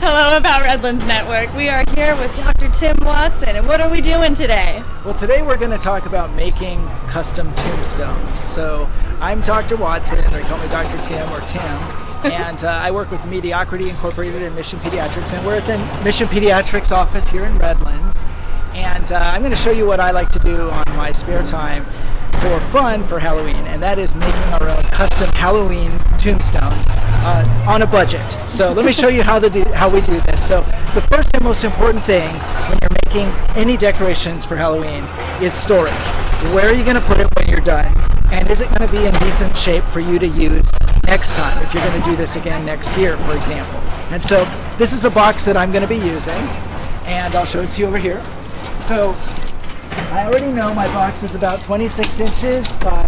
Hello, About Redlands Network. We are here with Dr. Tim Watson, and what are we doing today? Well, today we're going to talk about making custom tombstones. So I'm Dr. Watson, or call me Dr. Tim or Tim, and I work with Mediocrity Incorporated and Mission Pediatrics, and we're at the Mission Pediatrics office here in Redlands. And I'm going to show you what I like to do on my spare time for fun for Halloween, and that is making our own custom Halloween tombstones on a budget. So let me show you how we do this. So the first and most important thing when you're making any decorations for Halloween is storage. Where are you going to put it when you're done? And is it going to be in decent shape for you to use next time if you're going to do this again next year, for example? And so this is a box that I'm going to be using, and I'll show it to you over here. So I already know my box is about 26 inches by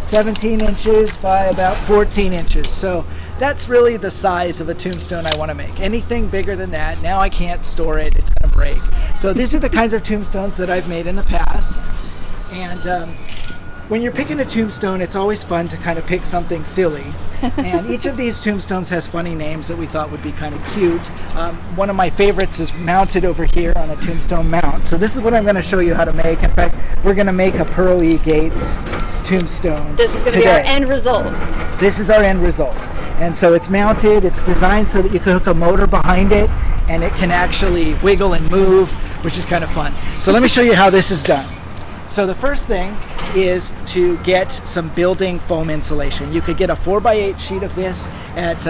17 inches by about 14 inches. So that's really the size of a tombstone I want to make. Anything bigger than that, now I can't store it, it's going to break. So these are the kinds of tombstones that I've made in the past. And when you're picking a tombstone, it's always fun to kind of pick something silly. And each of these tombstones has funny names that we thought would be kind of cute. One of my favorites is mounted over here on a tombstone mount. So this is what I'm going to show you how to make. In fact, we're going to make a Pearly Gates tombstone. This is going to be our end result. This is our end result. And so it's mounted, it's designed so that you can hook a motor behind it and it can actually wiggle and move, which is kind of fun. So let me show you how this is done. So the first thing is to get some building foam insulation. You could get a 4x8 sheet of this at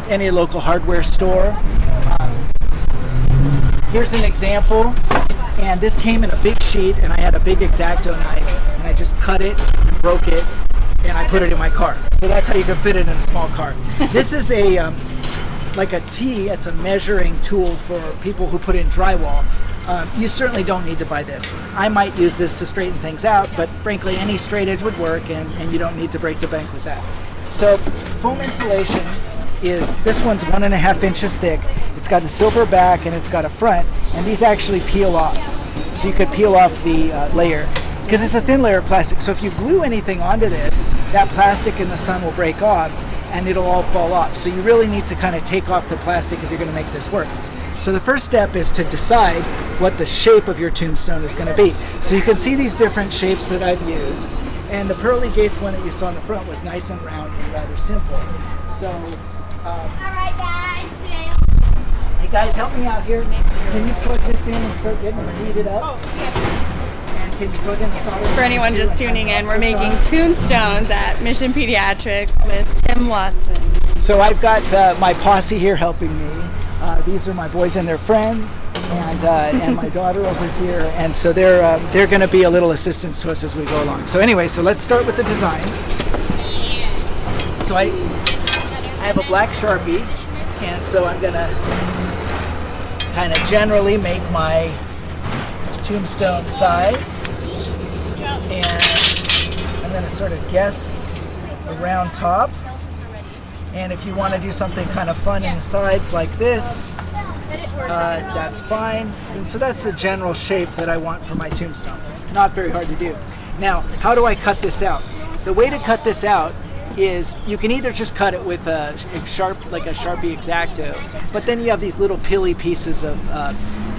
any local hardware store. Here's an example, and this came in a big sheet, and I had a big X-Acto knife, and I just cut it, broke it, and I put it in my car. So that's how you can fit it in a small car. This is like a T, it's a measuring tool for people who put in drywall. You certainly don't need to buy this. I might use this to straighten things out, but frankly any straight edge would work, and you don't need to break the bank with that. So foam insulation is, this one's 1.5 inches thick. It's got a silver back and it's got a front, and these actually peel off. So you could peel off the layer, because it's a thin layer of plastic. So if you glue anything onto this, that plastic in the sun will break off and it'll all fall off. So you really need to kind of take off the plastic if you're going to make this work. So the first step is to decide what the shape of your tombstone is going to be. So you can see these different shapes that I've used, and the Pearly Gates one that you saw in the front was nice and round and rather simple. So, Alright guys, hey guys, help me out here. Can you plug this in and start getting it heated up? Oh, yeah. And can you plug in the solder? For anyone just tuning in, we're making tombstones at Mission Pediatrics with Tim Watson. So I've got my posse here helping me. These are my boys and their friends, and my daughter over here, and so they're going to be a little assistance to us as we go along. So anyway, so let's start with the design. So I have a black Sharpie, and so I'm going to kind of generally make my tombstone size, and I'm going to sort of guess the round top. And if you want to do something kind of fun in the sides like this, that's fine. And so that's the general shape that I want for my tombstone. Not very hard to do. Now, how do I cut this out? The way to cut this out is you can either just cut it with a like a Sharpie X-Acto, but then you have these little pilly pieces of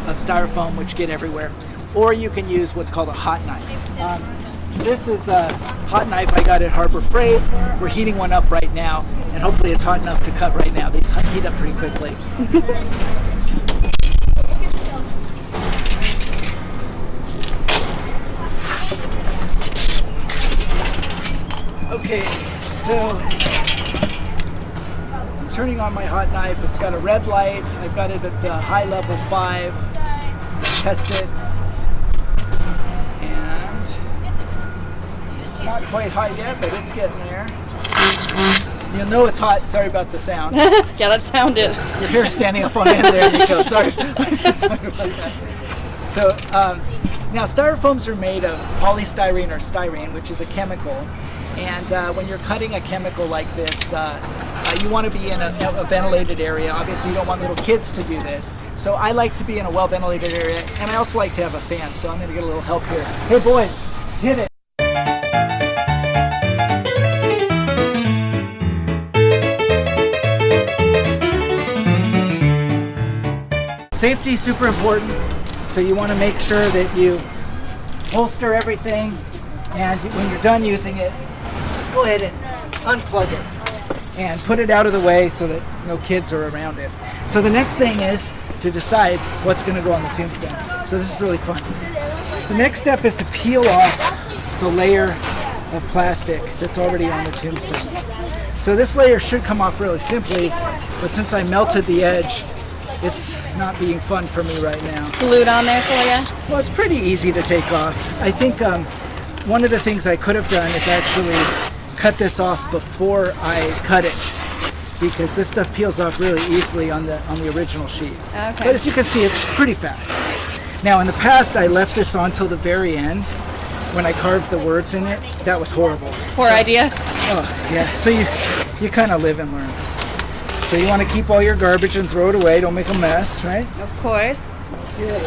styrofoam which get everywhere. Or you can use what's called a hot knife. This is a hot knife I got at Harbor Freight. We're heating one up right now, and hopefully it's hot enough to cut right now. These heat up pretty quickly. Okay, so turning on my hot knife. It's got a red light. I've got it at the high level 5. Test it. Not quite hot yet, but it's getting there. You'll know it's hot. Sorry about the sound. Yeah, that sound is. Your hair standing up on end. There you go. Sorry. Sorry about that. So now styrofoams are made of polystyrene or styrene, which is a chemical. And when you're cutting a chemical like this, you want to be in a ventilated area. Obviously, you don't want little kids to do this. So I like to be in a well-ventilated area, and I also like to have a fan. So I'm going to get a little help here. Hey, boys, hit it. safety is super important. So you want to make sure that you holster everything, and when you're done using it, go ahead and unplug it and put it out of the way so that no kids are around it. So the next thing is to decide what's going to go on the tombstone. So this is really fun. The next step is to peel off the layer of plastic that's already on the tombstone. So this layer should come off really simply, but since I melted the edge, it's not being fun for me right now. Glued on there for you? Well, it's pretty easy to take off. I think one of the things I could have done is actually cut this off before I cut it, because this stuff peels off really easily on the original sheet. Okay. But as you can see, it's pretty fast. Now, in the past, I left this on till the very end when I carved the words in it. That was horrible. Poor idea. Oh, yeah. So you kind of live and learn. So you want to keep all your garbage and throw it away. Don't make a mess, right? Of course. Yeah.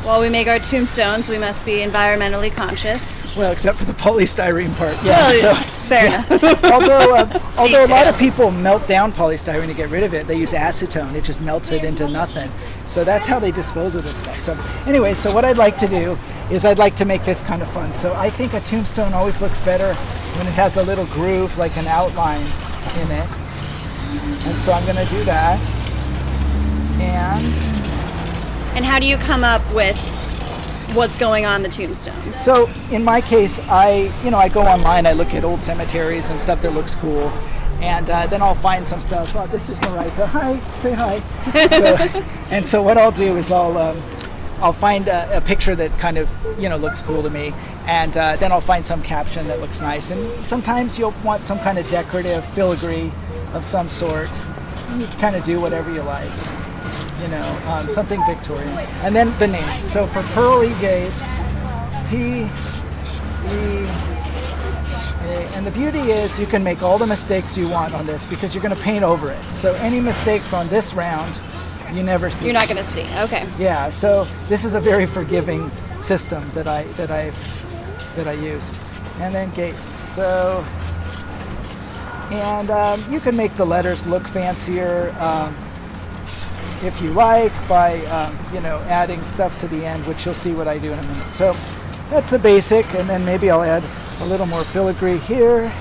While we make our tombstones, we must be environmentally conscious. Well, except for the polystyrene part. Yeah. Well, so, fair enough. although a lot of Details. people melt down polystyrene to get rid of it, they use acetone. It just melts it into nothing. So that's how they dispose of this stuff. So anyway, so what I'd like to do is I'd like to make this kind of fun. So I think a tombstone always looks better when it has a little groove, like an outline in it. And so I'm going to do that. And how do you come up with what's going on the tombstones? So in my case, I go online, I look at old cemeteries and stuff that looks cool, and then I'll find some stuff. Oh, this is Marika. Hi, say hi. So what I'll do is I'll find a picture that kind of looks cool to me, and then I'll find some caption that looks nice. And sometimes you'll want some kind of decorative filigree of some sort. You kind of do whatever you like. Something Victorian. And then the name. So for Pearl E. Gates, P-E-A. And the beauty is you can make all the mistakes you want on this because you're going to paint over it. So any mistakes on this round, you never see. You're not going to see. Okay. Yeah. So this is a very forgiving system that I use. And then Gates. So, and you can make the letters look fancier. If you like, by adding stuff to the end, which you'll see what I do in a minute. So that's the basic, and then maybe I'll add a little more filigree here.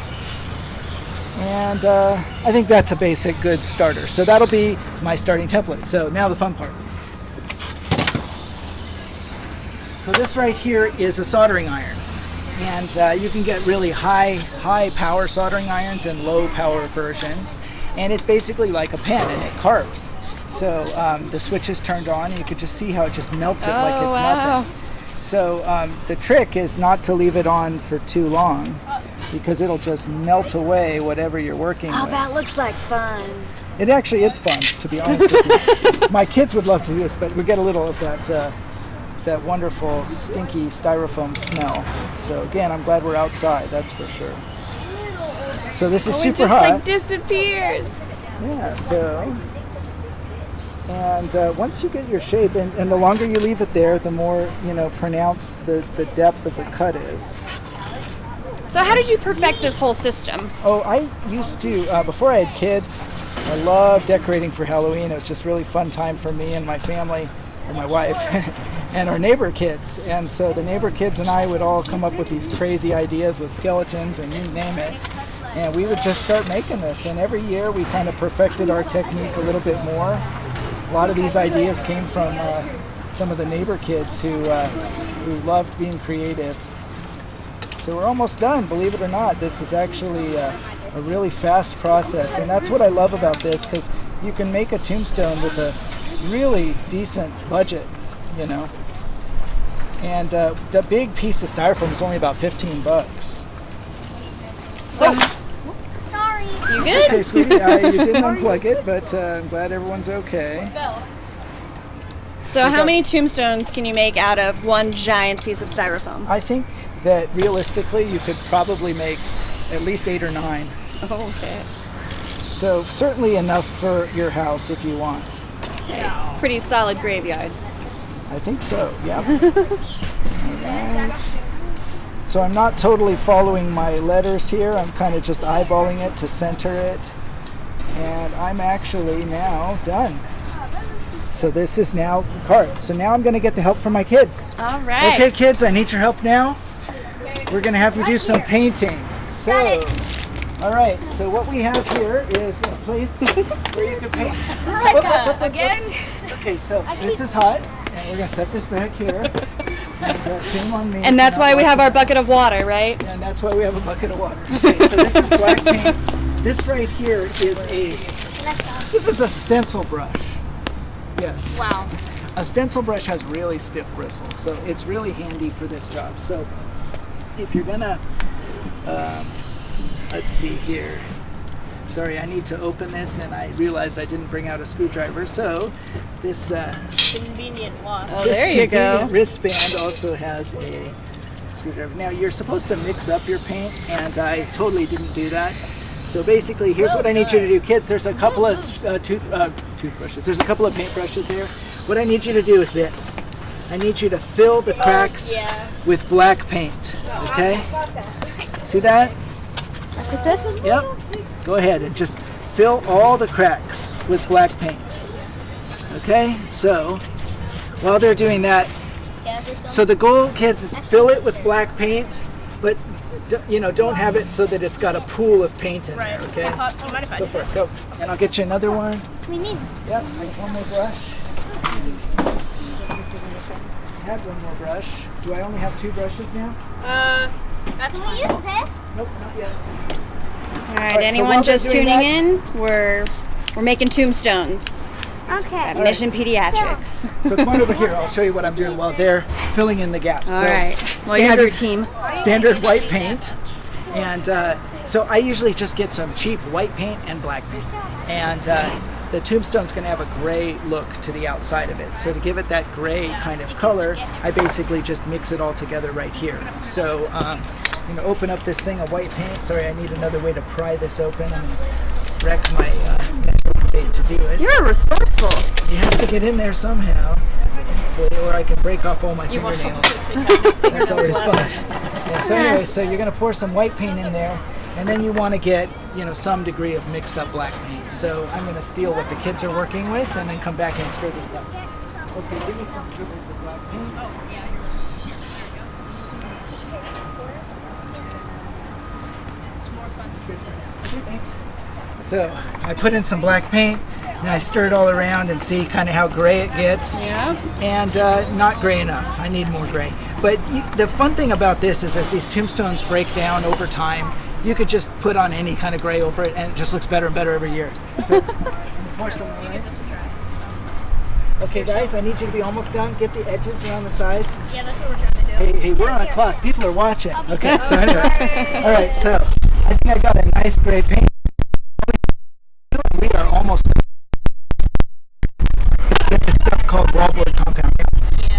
And I think that's a basic good starter. So that'll be my starting template. So now the fun part. So this right here is a soldering iron. And you can get really high power soldering irons and low power versions. And it's basically like a pen, and it carves. So the switch is turned on, and you can just see how it just melts it like it's nothing. So the trick is not to leave it on for too long, because it'll just melt away whatever you're working with. Oh, that looks like fun. It actually is fun, to be honest with you. My kids would love to do this, but we get a little of that wonderful stinky styrofoam smell. So again, I'm glad we're outside, that's for sure. So this is super hot. It just like disappears. Yeah, so... And once you get your shape, and the longer you leave it there, the more pronounced the depth of the cut is. So how did you perfect this whole system? Oh, I used to, before I had kids, I loved decorating for Halloween. It was just really fun time for me and my family, and my wife, and our neighbor kids. And so the neighbor kids and I would all come up with these crazy ideas with skeletons and you name it. And we would just start making this. And every year we kind of perfected our technique a little bit more. A lot of these ideas came from some of the neighbor kids who loved being creative. So we're almost done, believe it or not. This is actually a really fast process, and that's what I love about this, because you can make a tombstone with a really decent budget, And the big piece of styrofoam is only about $15. So, Sorry. you good? Okay, sweetie, you didn't unplug it, but I'm glad everyone's okay. So how many tombstones can you make out of one giant piece of styrofoam? I think that realistically you could probably make at least 8 or 9. Okay. So certainly enough for your house if you want. Okay. Pretty solid graveyard. I think so, yeah. Alright. So I'm not totally following my letters here. I'm kind of just eyeballing it to center it. And I'm actually now done. So this is now carved. So now I'm going to get the help from my kids. All right. Okay, kids, I need your help now. We're going to have you do some painting. So, all right. So what we have here is a place where you can paint. So, Again? Okay, so this is hot, and we're going to set this back here. And, shame on me. And that's for why not we have watching. our bucket of water, right? And that's why we have a bucket of water. Okay, so this is black paint. This right here is this is a stencil brush. Yes. Wow. A stencil brush has really stiff bristles, so it's really handy for this job. So if you're gonna, let's see here. Sorry, I need to open this, and I realized I didn't bring out a screwdriver. So this Convenient watch. Oh, this there you go. convenient wristband also has a screwdriver. Now you're supposed to mix up your paint, and I totally didn't do that. So basically, here's what I need you to do, kids. There's a couple of toothbrushes. There's a couple of paintbrushes there. What I need you to do is this. I need you to fill the cracks with black paint. Okay? See that? Look at this. Yep. Go ahead and just fill all the cracks with black paint. Okay? So while they're doing that, so the goal, kids, is fill it with black paint, but don't have it so that it's got a pool of paint in there. Okay? You mind if I Go for it. Go. And I'll get you another one. We need. Yep. I got one more brush. I have one more brush. Do I only have 2 brushes now? Can we use this? Nope, not yet. All right. so Anyone while they're just doing tuning that- in? We're making tombstones Okay. at Mission Pediatrics. So come on over here. I'll show you what I'm doing while they're filling in the gaps. All So, right. Well, you have your team. Standard white paint, and so I usually just get some cheap white paint and black paint, and the tombstone's going to have a gray look to the outside of it. So to give it that gray kind of color, I basically just mix it all together right here. So I'm going to open up this thing of white paint. Sorry, I need another way to pry this open and wreck my measuring tape to do it. You're resourceful. You have to get in there somehow, or I can break off all my fingernails. That's always fun. Yeah, so anyway, so you're going to pour some white paint in there, and then you want to get, some degree of mixed up black paint. So I'm going to steal what the kids are working with and then come back and stir this up. Okay, give me some dribbles of black paint. It's more fun. Okay, thanks. So I put in some black paint, and I stir it all around and see kind of how gray it gets. Yeah. And not gray enough. I need more gray. But the fun thing about this is as these tombstones break down over time, you could just put on any kind of gray over it, and it just looks better and better every year. So, pour some more in. Okay, guys, I need you to be almost done. Get the edges around the sides. Yeah, that's what we're trying to do. Hey, we're on a clock. People are watching. Okay, so anyway. All right, so I think I got a nice gray paint. We are almost done. Get this stuff called wallboard compound.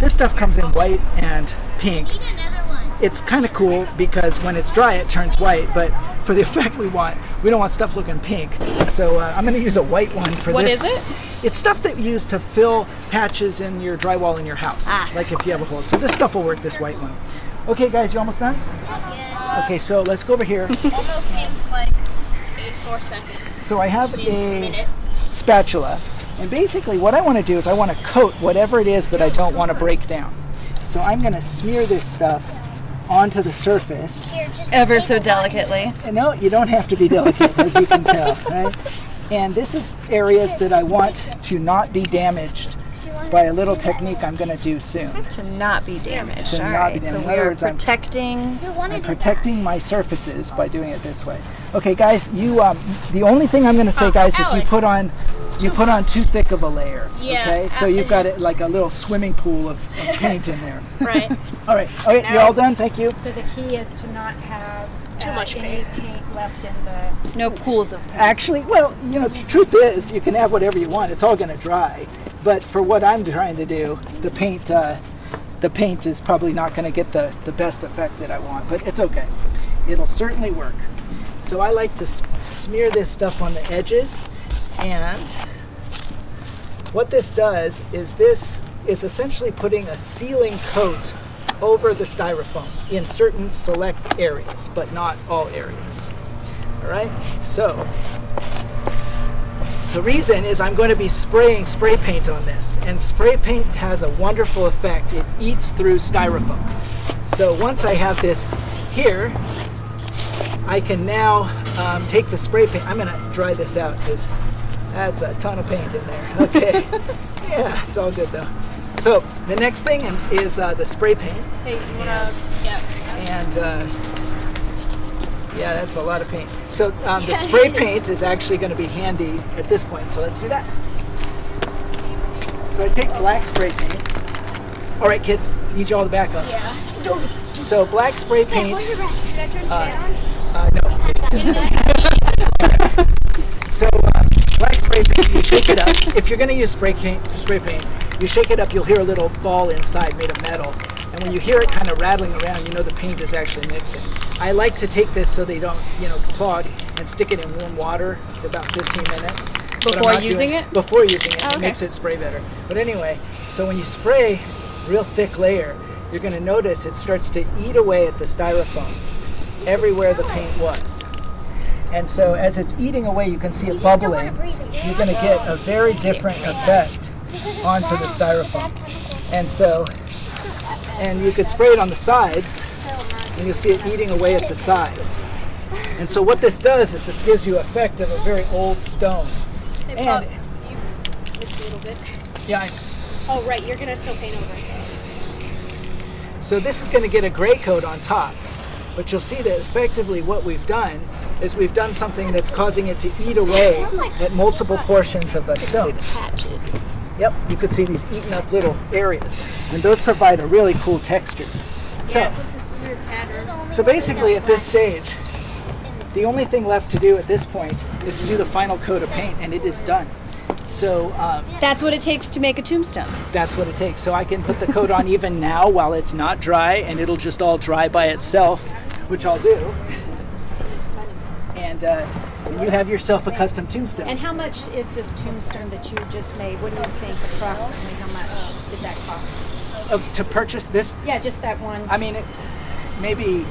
This stuff comes in white and pink. Need another one. It's kind of cool because when it's dry it turns white, but for the effect we don't want stuff looking pink. So I'm going to use a white one for What this. is it? It's stuff that you use to fill patches in your drywall in your house, like if you have a hole. So this stuff will work, this white one. Okay guys, you almost done? Yeah. Okay, so let's go over here. Almost means like 4 seconds. So I have Means a a minute. spatula, and basically what I want to do is I want to coat whatever it is that I don't want to break down. So I'm going to smear this stuff onto the surface. Here, just Ever take so a delicately. And no, you don't have to be delicate, as you can tell, right? And this is areas that I want to not be damaged by a little technique I'm going to do soon. To not be damaged. To All not be right. So damaged. In we other are words, I'm protecting. I'm protecting my surfaces by doing it this way. Okay, guys, you the only thing I'm going to say, guys, is you Alex. put on too thick of a layer. Yeah, Okay, so you've got it like a little swimming pool of paint in there. Right. All right. Okay, you're all done. Thank you. So the key is to not have Too much any paint left in the. No pools of paint. Actually, well, the truth is, you can have whatever you want. It's all going to dry. But for what I'm trying to do, the paint is probably not going to get the best effect that I want. But it's okay. It'll certainly work. So I like to smear this stuff on the edges, and what this does is essentially putting a sealing coat over the styrofoam in certain select areas, but not all areas. All right, so The reason is I'm going to be spraying spray paint on this, and spray paint has a wonderful effect. It eats through styrofoam. So once I have this here, I can now take the spray paint. I'm going to dry this out because that's a ton of paint in there. Okay. Yeah, it's all good though. So the next thing is the spray paint. Hey, you wanna? Yeah. And yeah, that's a lot of paint. So the spray paint is actually going to be handy at this point. So let's do that. So I take black spray paint. All right, kids, I need you all to back up. Yeah. So black spray paint. Should I turn the fan No. So black spray paint, you shake it up. If you're going to use spray paint, you shake it up, you'll hear a little ball inside made of metal. And when you hear it kind of rattling around, you know the paint is actually mixing. I like to take this so they don't, clog, and stick it in warm water for about 15 minutes. But I'm Before not using doing it? Before using it. Oh, It okay. makes it spray better. But anyway, so when you spray a real thick layer, you're going to notice it starts to eat away at the styrofoam everywhere the paint was. And so as it's eating away, you can see it bubbling. You're going to get a very different effect onto the styrofoam. And you could spray it on the sides, and you'll see it eating away at the sides. And so what this does is this gives you effect of a very old stone. Hey, And Bob, you missed a little bit. yeah, Oh, right. You're gonna still paint over it. so this is going to get a gray coat on top. But you'll see that effectively what we've done is we've done something that's causing it to eat away at multiple portions of a stone. Patches. Yep, you could see these eaten up little areas, and those provide a really cool texture. Yeah, it puts this weird pattern. So basically at this stage, the only thing left to do at this point is to do the final coat of paint, and it is done. So That's what it takes to make a tombstone. that's what it takes. So I can put the coat on even now while it's not dry, and it'll just all dry by itself, which I'll do. And you have yourself a custom tombstone. And how much is this tombstone that you just made? What do you think approximately how much did that cost? To purchase this, Yeah, just that one. I mean, maybe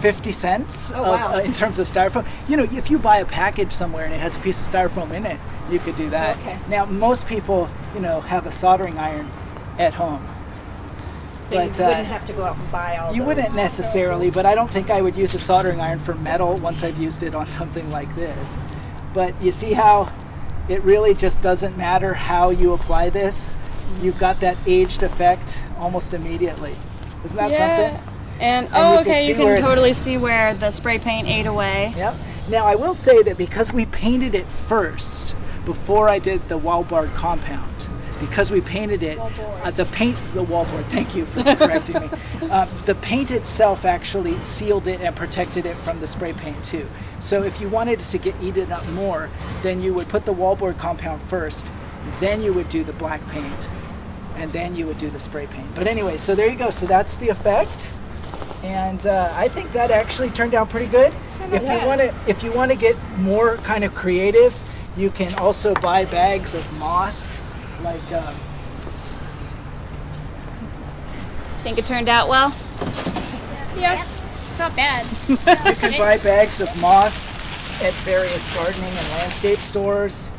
50 cents Oh, wow. in terms of styrofoam. If you buy a package somewhere and it has a piece of styrofoam in it, you could do that. Okay. Now, most people, have a soldering iron at home. So you but, wouldn't have to go out and buy all You those. wouldn't necessarily, but I don't think I would use a soldering iron for metal once I've used it on something like this. But you see how it really just doesn't matter how you apply this. You've got that aged effect almost immediately. Isn't that something? And you can okay, see you where can it's- totally see where the spray paint ate away. Yep. Now I will say that because we painted it first, before I did the wallboard compound, because we painted it, the wallboard, thank you for correcting me. The paint itself actually sealed it and protected it from the spray paint too. So if you wanted to get eaten up more, then you would put the wallboard compound first, then you would do the black paint, and then you would do the spray paint. But anyway, so there you go. So that's the effect. And I think that actually turned out pretty good. If you want to get more kind of creative, you can also buy bags of moss, like Think it turned out well? Yeah. It's not bad. you can buy bags of moss at various gardening and landscape stores,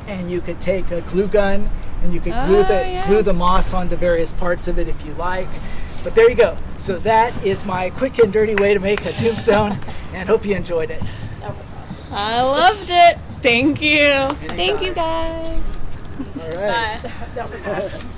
and you could take a glue gun and you could glue the moss onto various parts of it if you like. But there you go. So that is my quick and dirty way to make a tombstone, and hope you enjoyed it. That was awesome. I loved it. Thank you. Thank you Anytime. guys. All right. Bye. That was awesome.